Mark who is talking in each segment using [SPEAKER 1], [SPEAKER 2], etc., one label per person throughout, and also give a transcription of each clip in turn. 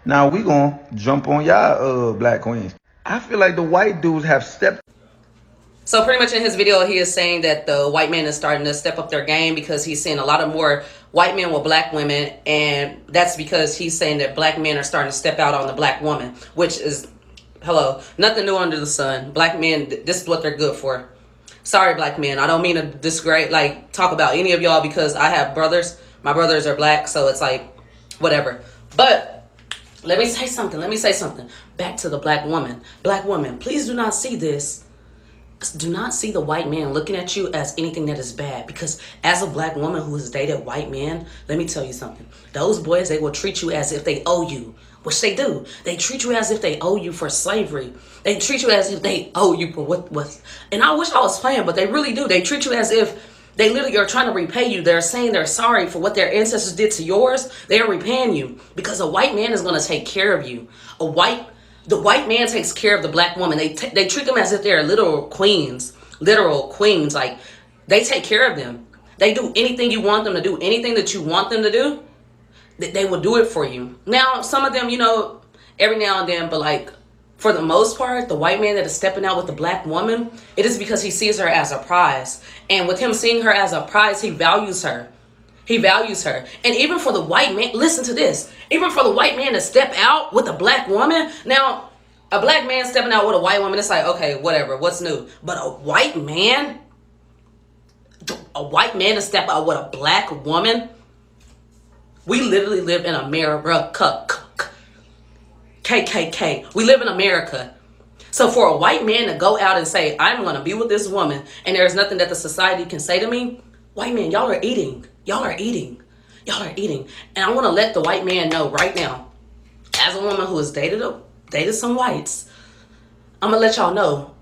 [SPEAKER 1] Now we gonna jump on y'all black queens. I feel like the white dudes have stepped.
[SPEAKER 2] So pretty much in his video, he is saying that the white man is starting to step up their game because he's seeing a lot of more white men with black women, and that's because he's saying that black men are starting to step out on the black woman, which is, hello, nothing new under the sun. Black men, this is what they're good for. Sorry, black men, I don't mean to disgrade, like, talk about any of y'all because I have brothers. My brothers are black, so it's like, whatever. But let me say something. Back to the black woman. Black woman, please do not see this. Do not see the white man looking at you as anything that is bad, because as a black woman who has dated white men, let me tell you something. Those boys, they will treat you as if they owe you, which they do. They treat you as if they owe you for slavery. They treat you as if they owe you for what. And I wish I was playing, but they really do. They treat you as if they literally are trying to repay you. They're saying they're sorry for what their ancestors did to yours. They are repaying you because a white man is going to take care of you. The white man takes care of the black woman. They treat them as if they're literal queens. Like, they take care of them. They do anything you want them to do. Anything that you want them to do, they will do it for you. Now, some of them, every now and then, but like, for the most part, the white man that is stepping out with the black woman, it is because he sees her as a prize. And with him seeing her as a prize, he values her. He values her. And even for the white man, listen to this. Even for the white man to step out with a black woman. Now, a black man stepping out with a white woman, it's like, okay, whatever, what's new? But a white man to step out with a black woman, we literally live in America. KKK. We live in America. So for a white man to go out and say, I'm going to be with this woman, and there's nothing that the society can say to me, white men, y'all are eating. Y'all are eating. And I want to let the white man know right now, as a woman who has dated some whites, I'm going to let y'all know,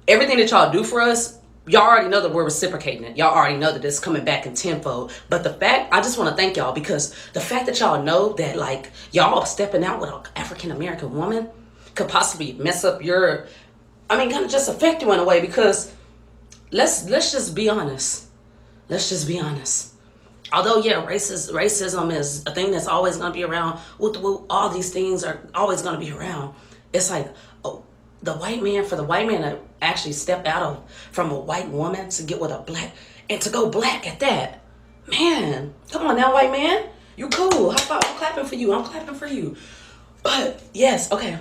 [SPEAKER 2] everything that y'all do for us, y'all already know that we're reciprocating it. Y'all already know that it's coming back in tenfold. But I just want to thank y'all, because the fact that y'all know that, like, y'all stepping out with an African-American woman could possibly mess up kind of just affect you in a way, because let's just be honest. Although, yeah, racism is a thing that's always going to be around. All these things are always going to be around. It's like, for the white man to actually step from a white woman to get with a black, and to go black at that. Man, come on now, white man. You cool. How about I'm clapping for you. But, yes, okay.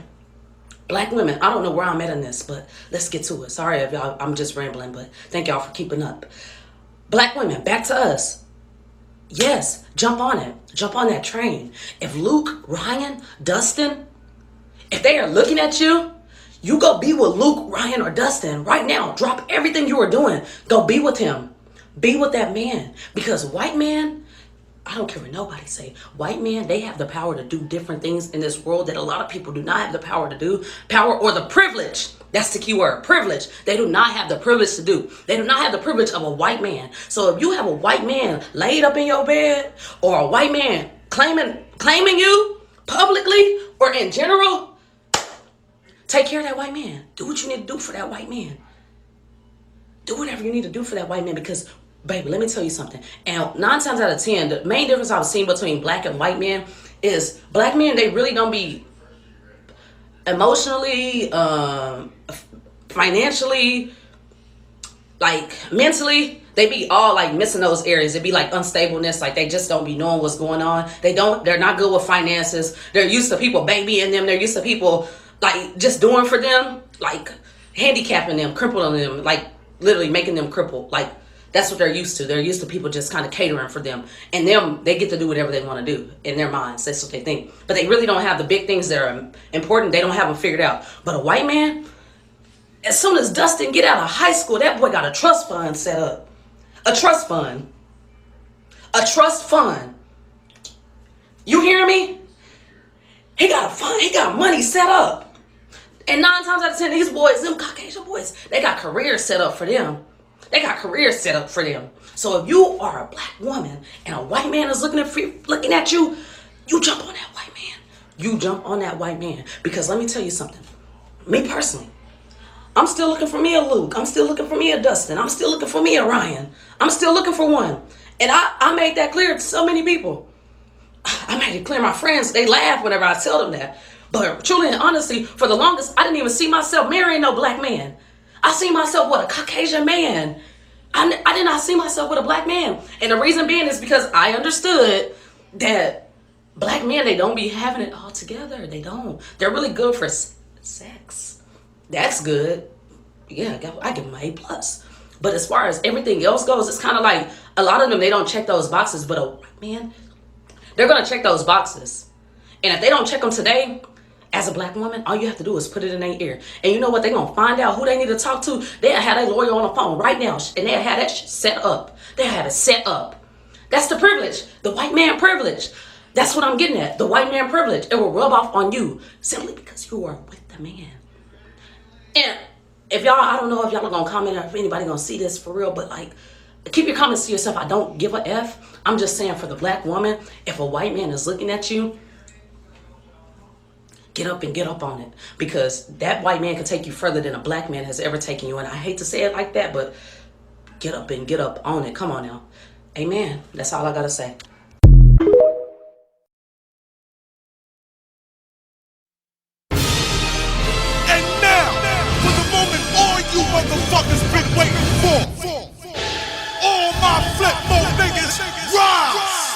[SPEAKER 2] Black women, I don't know where I'm at in this, but let's get to it. Sorry if y'all, I'm just rambling, but thank y'all for keeping up. Black women, back to us. Yes, jump on it. Jump on that train. If Luke, Ryan, Dustin, if they are looking at you, you go be with Luke, Ryan, or Dustin right now. Drop everything you are doing. Go be with him. Be with that man. Because white man, I don't care what nobody say. White men, they have the power to do different things in this world that a lot of people do not have the power to do. Power or the privilege. That's the key word. Privilege. They do not have the privilege to do. They do not have the privilege of a white man. So if you have a white man laid up in your bed, or a white man claiming you publicly or in general, take care of that white man. Do what you need to do for that white man. Do whatever you need to do for that white man, because, baby, let me tell you something. And 9 times out of 10, the main difference I've seen between black and white men is black men, they really don't be emotionally, financially, like mentally, they be all like missing those areas. It be like unstableness, like they just don't be knowing what's going on. They're not good with finances. They're used to people babying them. They're used to people like just doing for them, like handicapping them, crippling them, like literally making them crippled. Like, that's what they're used to. They're used to people just kind of catering for them. And they get to do whatever they want to do in their minds. That's what they think. But they really don't have the big things that are important. They don't have them figured out. But a white man, as soon as Dustin get out of high school, that boy got a trust fund set up. A trust fund. You hear me? He got a fund. He got money set up. And 9 times out of 10, these boys, them Caucasian boys, they got careers set up for them. So if you are a black woman and a white man is looking at you, you jump on that white man. Because let me tell you something. Me personally, I'm still looking for me a Luke. I'm still looking for me a Dustin. I'm still looking for me a Ryan. I'm still looking for one. And I made that clear to so many people. I made it clear my friends, they laugh whenever I tell them that. But truly and honestly, for the longest, I didn't even see myself marrying no black man. I see myself with a Caucasian man. I did not see myself with a black man. And the reason being is because I understood that black men, they don't be having it all together. They don't. They're really good for sex. That's good. Yeah, I give them an A+. But as far as everything else goes, it's kind of like a lot of them, they don't check those boxes. But a white man, they're going to check those boxes. And if they don't check them today, as a black woman, all you have to do is put it in their ear. And you know what? They're going to find out who they need to talk to. They'll have their lawyer on the phone right now. And they'll have that shit set up. They'll have it set up. That's the privilege. The white man privilege. That's what I'm getting at. The white man privilege. It will rub off on you simply because you are with the man. And if y'all, I don't know if y'all are going to comment or if anybody going to see this for real, but like, keep your comments to yourself. I don't give a F. I'm just saying for the black woman, if a white man is looking at you, get up and get up on it, because that white man can take you further than a black man has ever taken you. And I hate to say it like that, but get up and get up on it. Come on now. Amen. That's all I got to say.
[SPEAKER 3] And now, for the moment all you motherfuckers been waiting for. All my flip mode niggas, rise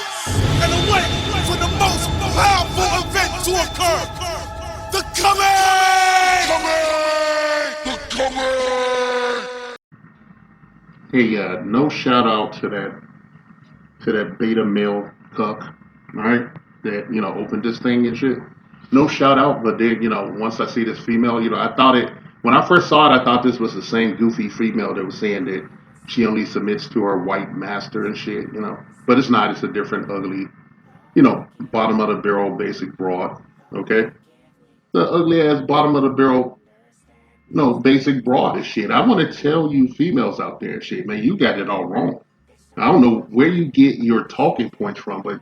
[SPEAKER 3] and await for the most powerful event to occur. The coming!
[SPEAKER 4] Hey, no shout out to that beta male cuck, alright? That, opened this thing and shit. No shout out, but then, once I see this female, I thought when I first saw it, I thought this was the same goofy female that was saying that she only submits to her white master and shit, But it's not, it's a different ugly, bottom of the barrel basic broad, okay? The ugly ass bottom of the barrel, basic broad and shit. I want to tell you females out there and shit, man, you got it all wrong. I don't know where you get your talking points from, but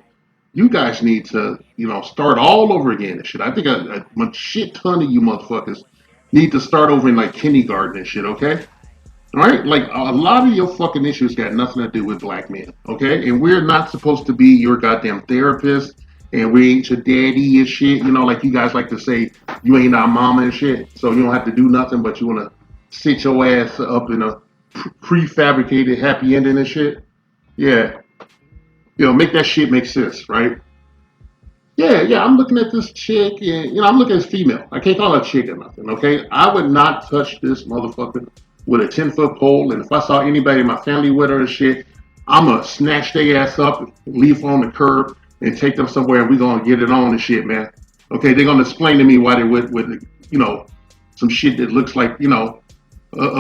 [SPEAKER 4] you guys need to, start all over again and shit. I think a shit ton of you motherfuckers need to start over in like kindergarten and shit, okay? All right? Like a lot of your fucking issues got nothing to do with black men, okay? And we're not supposed to be your goddamn therapist, and we ain't your daddy and shit, like you guys like to say, you ain't our mama and shit, so you don't have to do nothing, but you want to sit your ass up in a prefabricated happy ending and shit. Yeah. Make that shit make sense, right? Yeah, I'm looking at this chick, and, I'm looking at this female. I can't call her a chick or nothing, okay? I would not touch this motherfucker with a 10-foot pole, and if I saw anybody in my family with her and shit, I'm going to snatch their ass up, leave her on the curb, and take them somewhere, and we're going to get it on and shit, man. Okay, they're going to explain to me why they with some shit that looks like, a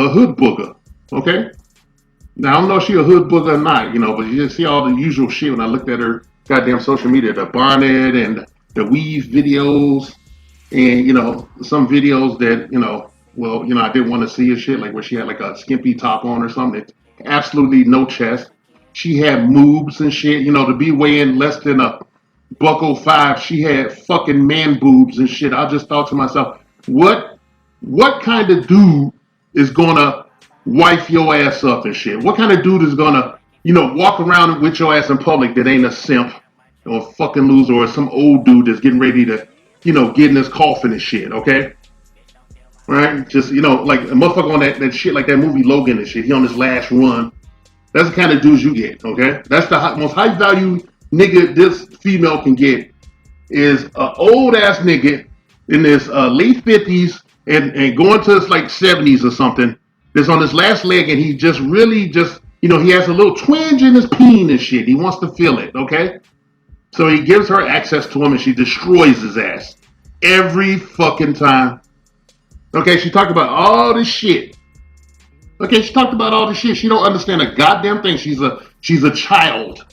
[SPEAKER 4] hood booger, okay? Now, I don't know if she a hood booger or not, but you just see all the usual shit when I looked at her goddamn social media, the bonnet and the weave videos and, some videos that, I didn't want to see and shit, like where she had like a skimpy top on or something. Absolutely no chest. She had moobs and shit, to be weighing less than a buck 05, she had fucking man boobs and shit. I just thought to myself, what kind of dude is gonna wife your ass up and shit? What kind of dude is gonna, walk around with your ass in public that ain't a simp or a fucking loser or some old dude that's getting ready to, get in his coffin and shit, okay? Right? Just, like a motherfucker on that shit, like that movie Logan and shit. He on his last run. That's the kind of dudes you get, okay? That's the most high value nigga this female can get is an old ass nigga in his late 50s and going to his like 70s or something that's on his last leg, and he just really just, he has a little twinge in his peen and shit. He wants to feel it, okay? So he gives her access to him and she destroys his ass every fucking time. Okay, she talked about all this shit. Okay, she talked about all this shit. She don't understand a goddamn thing. She's a child.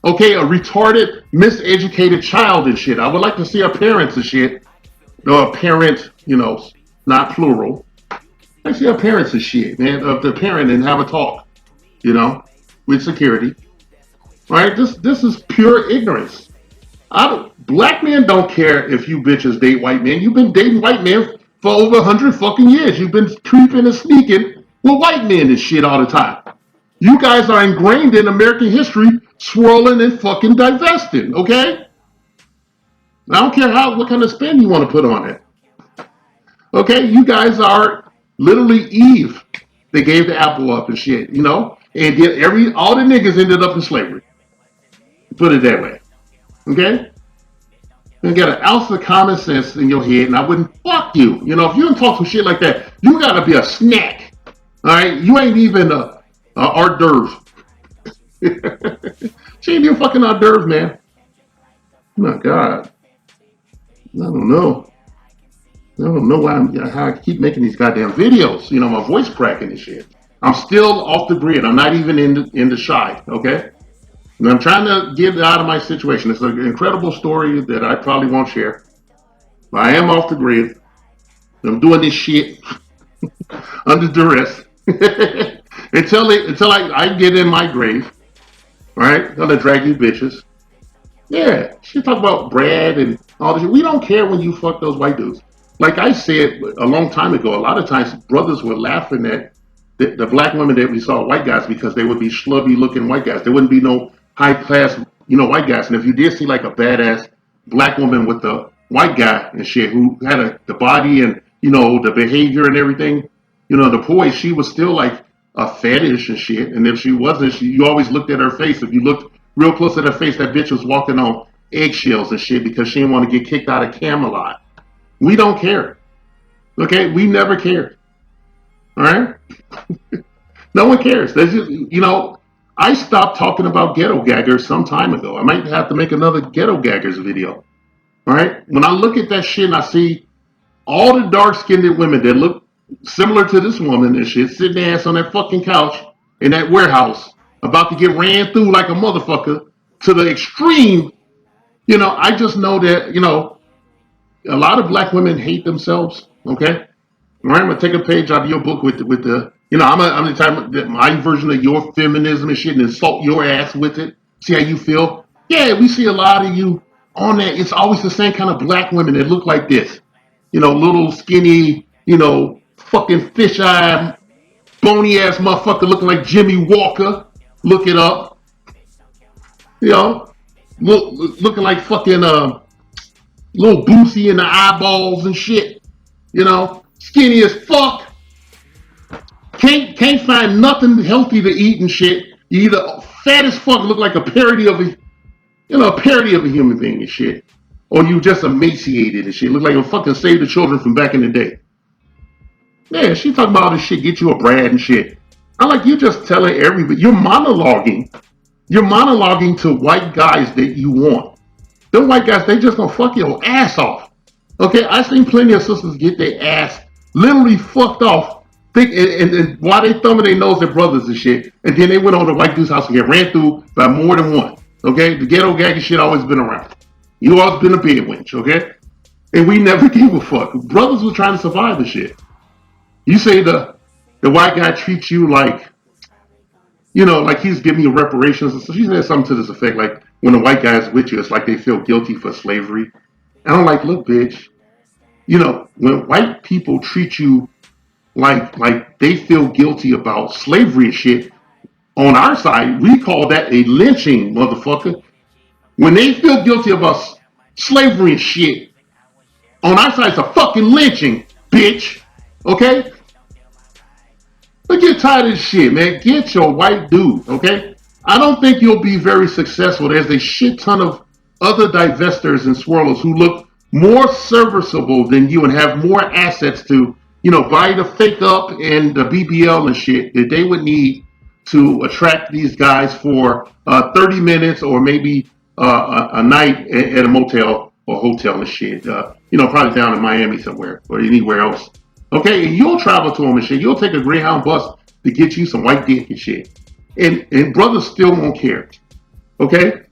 [SPEAKER 4] Okay, a retarded, miseducated child and shit. I would like to see her parents and shit. No, a parent, not plural. I see her parents and shit, man. Of the parent and have a talk, with security. Right? This is pure ignorance. Black men don't care if you bitches date white men. You've been dating white men for over 100 fucking years. You've been creeping and sneaking with white men and shit all the time. You guys are ingrained in American history, swirling and fucking divesting, okay? I don't care what kind of spin you want to put on it. Okay, you guys are literally Eve. They gave the apple up and shit, you know, and all the niggas ended up in slavery. Put it that way. Okay, you got an ounce of common sense in your head, and I wouldn't fuck you. You know, if you don't talk some shit like that, you gotta be a snack. All right, you ain't even a hors d'oeuvre. She ain't even fucking hors d'oeuvre, man. My God, I don't know. I don't know how I keep making these goddamn videos. You know, my voice cracking and shit. I'm still off the grid. I'm not even in the shy. Okay, and I'm trying to get out of my situation. It's an incredible story that I probably won't share. But I am off the grid. I'm doing this shit under duress until I get in my grave. Right? I'm gonna drag you bitches. Yeah, she talk about Brad and all this. We don't care when you fuck those white dudes. Like I said a long time ago, a lot of times brothers were laughing at the black women that we saw white guys because they would be schlubby looking white guys. There wouldn't be no high class, white guys. And if you did see like a badass black woman with a white guy and shit who had the body and the behavior and everything, the poise, she was still like a fetish and shit. And if she wasn't, you always looked at her face. If you looked real close at her face, that bitch was walking on eggshells and shit because she didn't want to get kicked out of Camelot. We don't care. Okay? We never cared. All right? No one cares. There's just, I stopped talking about ghetto gaggers some time ago. I might have to make another ghetto gaggers video. All right? When I look at that shit and I see all the dark-skinned women that look similar to this woman and shit sitting their ass on that fucking couch in that warehouse about to get ran through like a motherfucker to the extreme, I just know that, a lot of black women hate themselves, okay? All right, I'm gonna take a page out of your book with the I'm the type of my version of your feminism and shit and insult your ass with it. See how you feel? Yeah, we see a lot of you on that. It's always the same kind of black women that look like this. Little skinny, fucking fisheye, bony ass motherfucker looking like Jimmy Walker. Look it up. Looking like fucking little Boosie in the eyeballs and shit. Skinny as fuck. Can't find nothing healthy to eat and shit. You either fat as fuck, look like a parody of a human being and shit, or you just emaciated and shit, look like a fucking Save the Children from back in the day. Yeah, she talking about all this shit, get you a Brad and shit. I'm like, you just telling everybody, you're monologuing to white guys that you want. Them white guys, they just gonna fuck your ass off. Okay, I've seen plenty of sisters get their ass literally fucked off, and while they thumbing their nose at brothers and shit, and then they went on the white dude's house and get ran through by more than one. Okay, the ghetto gagging shit always been around. You always been a bed wench, okay? And we never gave a fuck. Brothers were trying to survive the shit. You say the white guy treats you like, like he's giving you reparations. So she said something to this effect, like when the white guy is with you, it's like they feel guilty for slavery. And I'm like, look, bitch, when white people treat you like they feel guilty about slavery and shit, on our side, we call that a lynching, motherfucker. When they feel guilty about slavery and shit, on our side, it's a fucking lynching, bitch. Okay? But get tired of this shit, man. Get your white dude, okay? I don't think you'll be very successful. There's a shit ton of other divestors and swirlers who look more serviceable than you and have more assets to, buy the fake up and the BBL and shit that they would need to attract these guys for 30 minutes or maybe a night at a motel or hotel and shit. Probably down in Miami somewhere or anywhere else. Okay, and you'll travel to them and shit. You'll take a Greyhound bus to get you some white dick and shit. And brothers still won't care. Okay?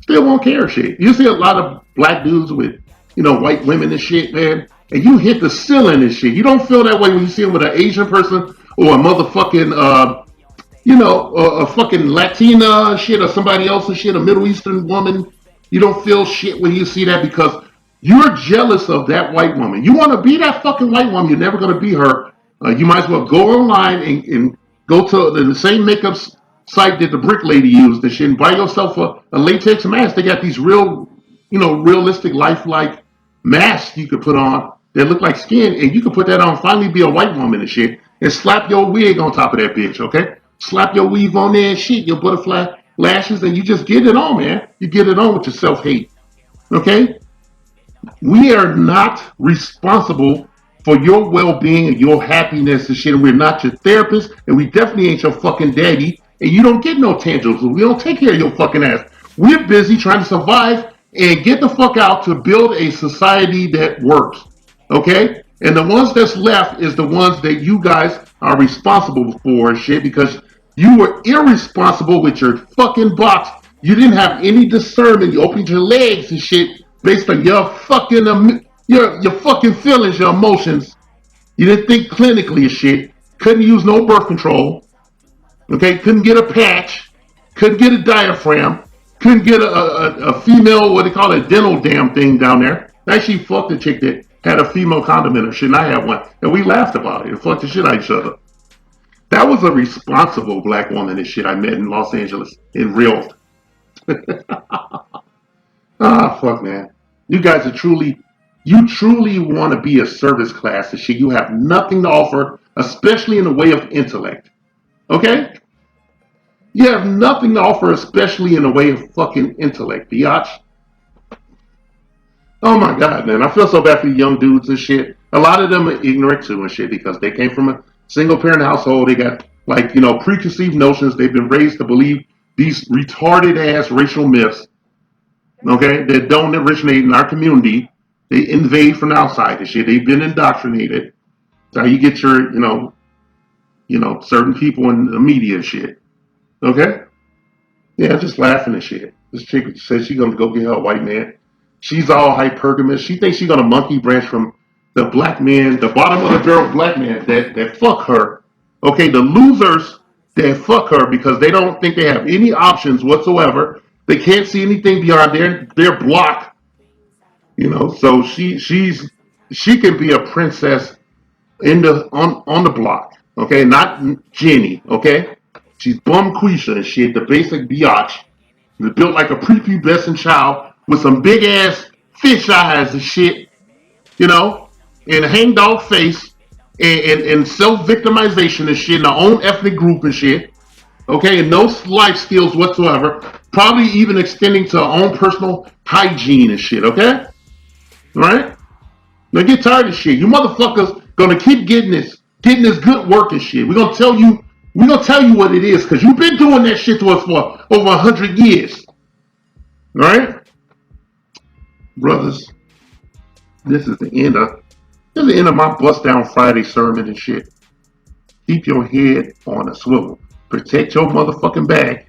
[SPEAKER 4] Still won't care shit. You see a lot of black dudes with, white women and shit, man. And you hit the ceiling and shit. You don't feel that way when you see them with an Asian person or a motherfucking, a fucking Latina shit or somebody else and shit, a Middle Eastern woman. You don't feel shit when you see that because you're jealous of that white woman. You want to be that fucking white woman. You're never going to be her. You might as well go online and go to the same makeup site that the brick lady used and shit and buy yourself a latex mask. They got these real realistic, lifelike mask you could put on that look like skin, and you could put that on, finally be a white woman and shit, and slap your wig on top of that bitch, okay? Slap your weave on there and shit, your butterfly lashes, and you just get it on, man. You get it on with your self-hate, okay? We are not responsible for your well-being and your happiness and shit. We're not your therapist, and we definitely ain't your fucking daddy. And you don't get no tangibles. We don't take care of your fucking ass. We're busy trying to survive and get the fuck out to build a society that works. Okay? And the ones that's left is the ones that you guys are responsible for and shit, because you were irresponsible with your fucking box. You didn't have any discernment. You opened your legs and shit based on your fucking your fucking feelings, your emotions. You didn't think clinically and shit. Couldn't use no birth control. Okay, couldn't get a patch. Couldn't get a diaphragm. Couldn't get a female, what they call it, dental damn thing down there. I actually fucked a chick that had a female condom in her shit, and I had one. And we laughed about it and fucked the shit out of each other. That was a responsible black woman and shit I met in Los Angeles in real. Fuck, man. You guys are truly want to be a service class and shit. You have nothing to offer, especially in the way of intellect. Okay? You have nothing to offer, especially in the way of fucking intellect, biatch. Oh my god, man. I feel so bad for the young dudes and shit. A lot of them are ignorant too and shit because they came from a single parent household. They got preconceived notions. They've been raised to believe these retarded ass racial myths, okay, that don't originate in our community. They invade from outside and shit. They've been indoctrinated. That's how you get your, certain people in the media and shit. Okay? Yeah, just laughing and shit. This chick says she's gonna go get her a white man. She's all hypergamous. She thinks she's gonna monkey branch from the black man, the bottom of the barrel black man that fuck her. Okay, the losers that fuck her because they don't think they have any options whatsoever. They can't see anything beyond their block. So she can be a princess on the block. Okay, not Jenny. Okay, she's bum Quisha and shit, the basic biatch, built like a prepubescent child with some big ass fish eyes and shit, and a hangdog face and self-victimization and shit in her own ethnic group and shit. Okay, and no life skills whatsoever. Probably even extending to her own personal hygiene and shit, okay? Right? Now get tired of shit. You motherfuckers gonna keep getting this good work and shit. We're gonna tell you what it is, because you've been doing that shit to us for over 100 years. Alright? Brothers, this is the end of my bust down Friday sermon and shit. Keep your head on a swivel. Protect your motherfucking bag.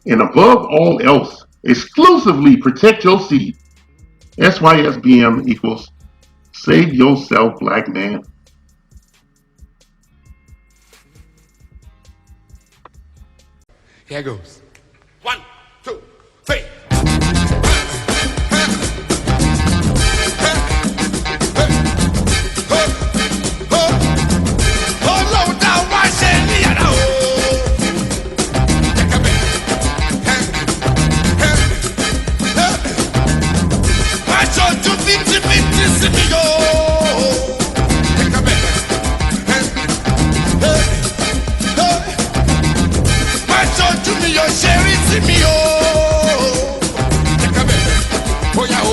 [SPEAKER 4] And above all else, exclusively protect your seed. SYSBM equals save yourself, black man.
[SPEAKER 3] Here goes. 1, 2, 3. Bora!